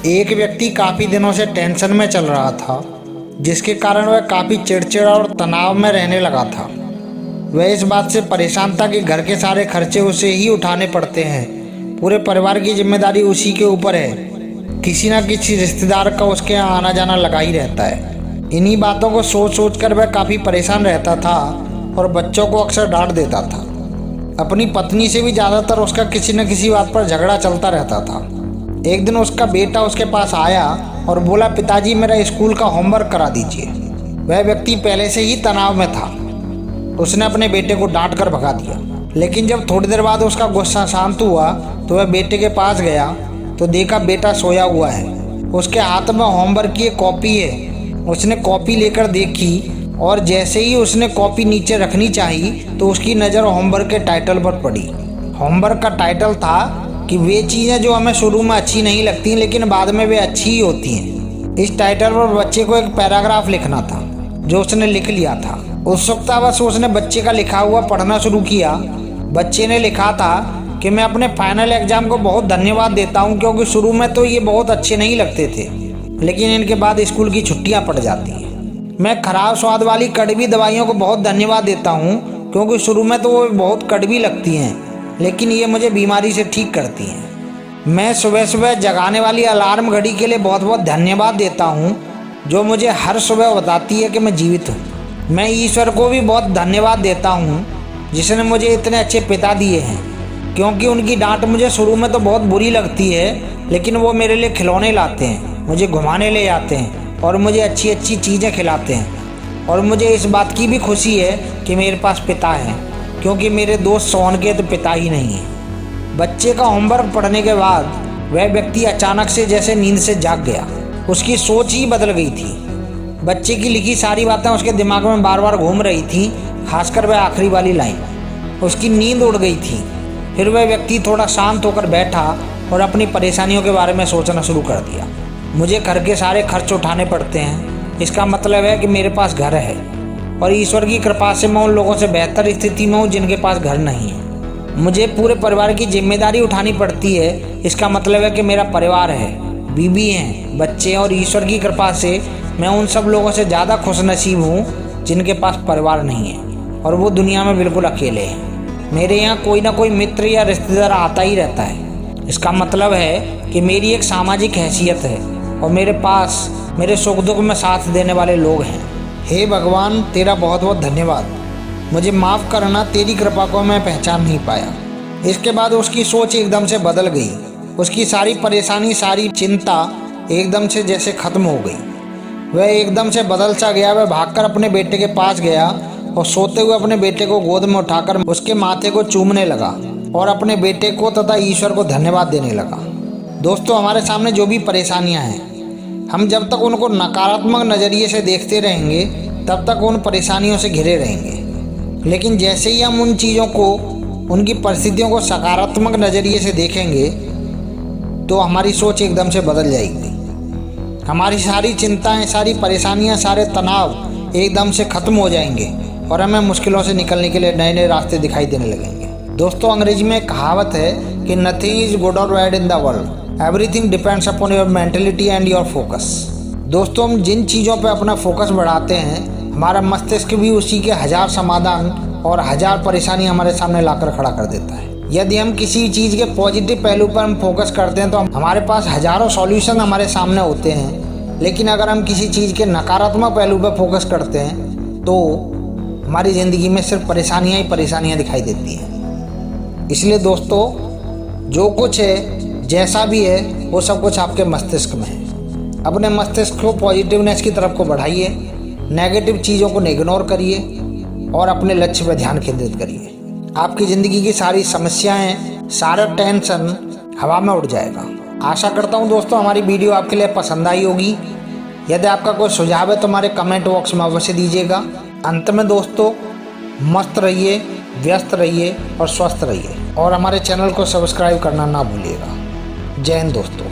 एक व्यक्ति काफ़ी दिनों से टेंशन में चल रहा था, जिसके कारण वह काफ़ी चिड़चिड़ा और तनाव में रहने लगा था। वह इस बात से परेशान था कि घर के सारे खर्चे उसे ही उठाने पड़ते हैं, पूरे परिवार की जिम्मेदारी उसी के ऊपर है, किसी न किसी रिश्तेदार का उसके यहाँ आना जाना लगा ही रहता है। इन्हीं बातों को सोच सोच कर वह काफ़ी परेशान रहता था और बच्चों को अक्सर डांट देता था। अपनी पत्नी से भी ज़्यादातर उसका किसी न किसी बात पर झगड़ा चलता रहता था। एक दिन उसका बेटा उसके पास आया और बोला, पिताजी मेरा स्कूल का होमवर्क करा दीजिए। वह व्यक्ति पहले से ही तनाव में था। उसने अपने बेटे को डांट कर भगा दिया, लेकिन जब थोड़ी देर बाद उसका गुस्सा शांत हुआ तो वह बेटे के पास गया तो देखा बेटा सोया हुआ है। उसके हाथ में होमवर्क की एक कॉपी है। उसने कॉपी लेकर देखी और जैसे ही उसने कॉपी नीचे रखनी चाही तो उसकी नज़र होमवर्क के टाइटल पर पड़ी। होमवर्क का टाइटल था कि वे चीज़ें जो हमें शुरू में अच्छी नहीं लगती लेकिन बाद में वे अच्छी ही होती हैं। इस टाइटल पर बच्चे को एक पैराग्राफ लिखना था, जो उसने लिख लिया था। उत्सुकतावश उसने बच्चे का लिखा हुआ पढ़ना शुरू किया। बच्चे ने लिखा था कि मैं अपने फाइनल एग्ज़ाम को बहुत धन्यवाद देता हूँ, क्योंकि शुरू में तो ये बहुत अच्छे नहीं लगते थे, लेकिन इनके बाद स्कूल की छुट्टियाँ पड़ जाती हैं। मैं खराब स्वाद वाली कड़वी दवाइयों को बहुत धन्यवाद देता हूँ, क्योंकि शुरू में तो वो बहुत कड़वी लगती हैं, लेकिन ये मुझे बीमारी से ठीक करती हैं। मैं सुबह सुबह जगाने वाली अलार्म घड़ी के लिए बहुत बहुत धन्यवाद देता हूँ, जो मुझे हर सुबह बताती है कि मैं जीवित हूँ। मैं ईश्वर को भी बहुत धन्यवाद देता हूँ, जिसने मुझे इतने अच्छे पिता दिए हैं, क्योंकि उनकी डांट मुझे शुरू में तो बहुत बुरी लगती है, लेकिन वो मेरे लिए खिलौने लाते हैं, मुझे घुमाने ले जाते हैं और मुझे अच्छी अच्छी चीज़ें खिलाते हैं। और मुझे इस बात की भी खुशी है कि मेरे पास पिता है, क्योंकि मेरे दोस्त सोहन के तो पिता ही नहीं है। बच्चे का होमवर्क पढ़ने के बाद वह व्यक्ति अचानक से जैसे नींद से जाग गया। उसकी सोच ही बदल गई थी। बच्चे की लिखी सारी बातें उसके दिमाग में बार बार घूम रही थी, खासकर वह आखिरी वाली लाइन। उसकी नींद उड़ गई थी। फिर वह व्यक्ति थोड़ा शांत होकर बैठा और अपनी परेशानियों के बारे में सोचना शुरू कर दिया। मुझे घर के सारे खर्च उठाने पड़ते हैं, इसका मतलब है कि मेरे पास घर है, और ईश्वर की कृपा से मैं उन लोगों से बेहतर स्थिति में हूँ जिनके पास घर नहीं है। मुझे पूरे परिवार की जिम्मेदारी उठानी पड़ती है, इसका मतलब है कि मेरा परिवार है, बीवी हैं, बच्चे हैं, और ईश्वर की कृपा से मैं उन सब लोगों से ज़्यादा खुशनसीब हूँ जिनके पास परिवार नहीं है और वो दुनिया में बिल्कुल अकेले हैं। मेरे यहाँ कोई ना कोई मित्र या रिश्तेदार आता ही रहता है। इसका मतलब है कि मेरी एक सामाजिक हैसियत है और मेरे पास मेरे सुख दुख में साथ देने वाले लोग हैं। हे भगवान, तेरा बहुत बहुत धन्यवाद। मुझे माफ़ करना, तेरी कृपा को मैं पहचान नहीं पाया। इसके बाद उसकी सोच एकदम से बदल गई। उसकी सारी परेशानी, सारी चिंता एकदम से जैसे ख़त्म हो गई। वह एकदम से बदल सा गया। वह भागकर अपने बेटे के पास गया और सोते हुए अपने बेटे को गोद में उठाकर उसके माथे को चूमने लगा और अपने बेटे को तथा ईश्वर को धन्यवाद देने लगा। दोस्तों, हमारे सामने जो भी परेशानियां हैं, हम जब तक उनको नकारात्मक नज़रिए से देखते रहेंगे तब तक उन परेशानियों से घिरे रहेंगे। लेकिन जैसे ही हम उन चीज़ों को, उनकी परिस्थितियों को सकारात्मक नज़रिए से देखेंगे तो हमारी सोच एकदम से बदल जाएगी। हमारी सारी चिंताएं, सारी परेशानियां, सारे तनाव एकदम से ख़त्म हो जाएंगे और हमें मुश्किलों से निकलने के लिए नए नए रास्ते दिखाई देने लगेंगे। दोस्तों, अंग्रेजी में एक कहावत है कि नथिंग इज गुड और bad in the world, everything depends upon your mentality and your focus. दोस्तों, हम जिन चीज़ों पर अपना फोकस बढ़ाते हैं, हमारा मस्तिष्क भी उसी के हज़ार समाधान और हज़ार परेशानी हमारे सामने लाकर खड़ा कर देता है। यदि हम किसी चीज़ के पॉजिटिव पहलू पर हम फोकस करते हैं तो हमारे पास हज़ारों सॉल्यूशन हमारे सामने होते हैं। लेकिन अगर हम किसी चीज़ के नकारात्मक पहलू पर फोकस करते हैं तो हमारी ज़िंदगी में सिर्फ परेशानियाँ ही परेशानियाँ दिखाई देती हैं। इसलिए दोस्तों, जो कुछ है, जैसा भी है, वो सब कुछ आपके मस्तिष्क में है। अपने मस्तिष्क को पॉजिटिवनेस की तरफ को बढ़ाइए, नेगेटिव चीज़ों को इग्नोर करिए और अपने लक्ष्य पर ध्यान केंद्रित करिए। आपकी ज़िंदगी की सारी समस्याएं, सारा टेंशन हवा में उड़ जाएगा। आशा करता हूं दोस्तों, हमारी वीडियो आपके लिए पसंद आई होगी। यदि आपका कोई सुझाव है तो हमारे कमेंट बॉक्स में अवश्य दीजिएगा। अंत में दोस्तों, मस्त रहिए, व्यस्त रहिए और स्वस्थ रहिए, और हमारे चैनल को सब्सक्राइब करना ना भूलिएगा। जय हिंद दोस्तों।